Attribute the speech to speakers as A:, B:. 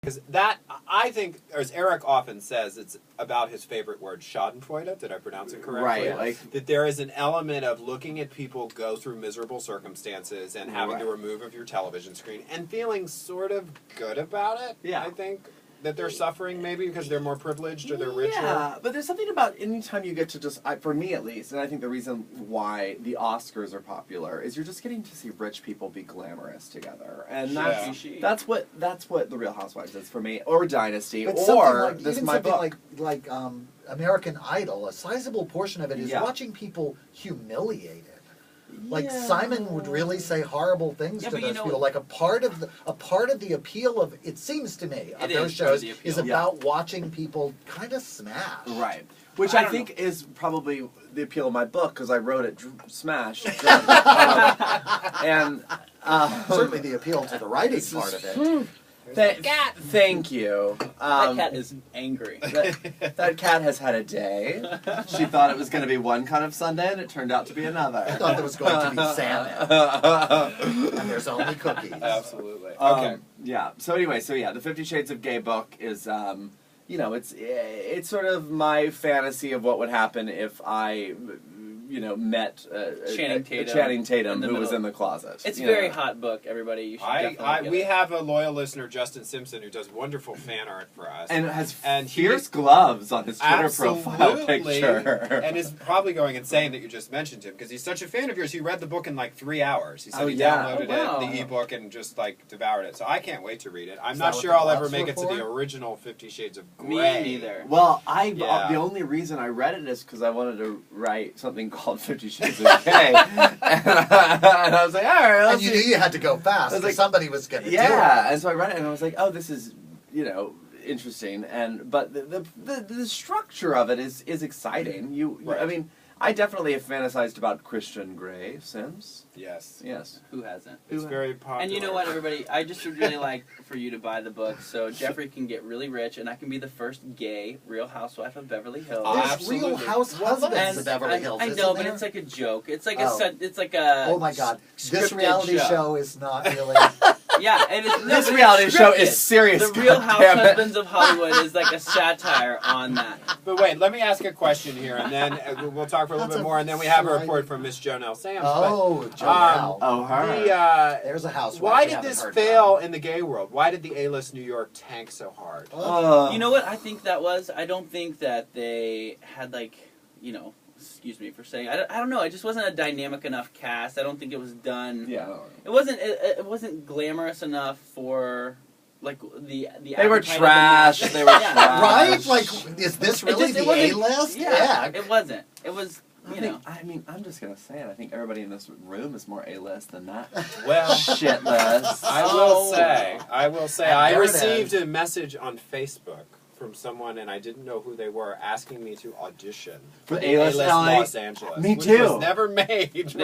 A: Because that, I think, as Eric often says, it's about his favorite word, schadenfreude. Did I pronounce it correctly?
B: Right. Like,
A: that there is an element of looking at people go through miserable circumstances and having to remove of your television screen and feeling sort of good about it.
B: Yeah.
A: I think that they're suffering maybe because they're more privileged or they're richer.
B: Yeah, but there's something about anytime you get to just, for me at least, and I think the reason why the Oscars are popular is you're just getting to see rich people be glamorous together, and that's what the Real Housewives is for me, or Dynasty,
C: But
B: or
C: like,
B: this
C: even
B: my book.
C: like American Idol. A sizable portion of it is watching people humiliated. Like Simon would really say horrible things to those people. Like a part of the appeal of, it seems to me, of those shows is about watching people kind of smash.
B: Right. Which I think is probably the appeal of my book, because I wrote it smash. And
C: certainly the appeal to the writing part of it.
B: Thank you.
D: That cat is angry.
B: That cat has had a day. She thought it was going to be one kind of Sunday, and it turned out to be another.
C: I thought there was going to be salmon. And there's only cookies.
A: Absolutely. Okay.
B: Yeah. So anyway, the 50 Shades of Gay book is, it's sort of my fantasy of what would happen if I, met
D: Channing
B: Tatum, who was in the closet.
D: It's a very hot book, everybody. You should definitely
A: we have a loyal listener, Justin Simpson, who does wonderful fan art for us.
B: And has fierce gloves on his Twitter profile picture.
A: And is probably going insane that you just mentioned him, because he's such a fan of yours. He read the book in like 3 hours. He said he downloaded it, the ebook, and just like devoured it. So I can't wait to read it. I'm not sure I'll ever make it to the original 50 Shades of Grey.
D: Me neither.
B: Well, the only reason I read it is because I wanted to write something called 50 Shades of Gay. and I was like, all right.
C: And you knew you had to go fast, because somebody was going to do it.
B: Yeah, and so I read it, and I was like, oh, this is, interesting. But the structure of it is exciting. I mean, I definitely have fantasized about Christian Grey since.
A: Yes.
D: Who hasn't?
A: It's very popular.
D: And you know what, everybody? I just would really like for you to buy the book so Jeffrey can get really rich and I can be the first gay Real Housewife of Beverly Hills.
C: There's Real Housewives of Beverly Hills.
D: I know, but it's like a joke. It's like a.
C: Oh my God! This reality show is not really.
D: Yeah, and
B: this reality show is serious.
D: The Real Housewives of Hollywood is like a satire on that.
A: But wait, let me ask a question here, and then we'll talk for a little bit more, and then we have a report from Miss Jonelle Sams.
C: Oh, Jonelle.
B: Her.
C: There's a housewife.
A: Why did this fail in the gay world? Why did the A-list New York tank so hard?
D: You know what I think that was? I don't think that they had excuse me for saying. I don't know. It just wasn't a dynamic enough cast. I don't think it was done.
B: Yeah.
D: It wasn't glamorous enough for like the.
B: They were trash. They were trash.
C: Right? Like, is this really the A-list?
D: Yeah. It wasn't. It was.
B: I mean, I'm just gonna say it. I think everybody in this room is more A-list than that.
A: Well,
B: shit list.
A: I will say, I received a message on Facebook from someone, and I didn't know who they were, asking me to audition
B: for A-list
A: Los Angeles.
B: Me
A: which
B: too.
A: was never made. Right?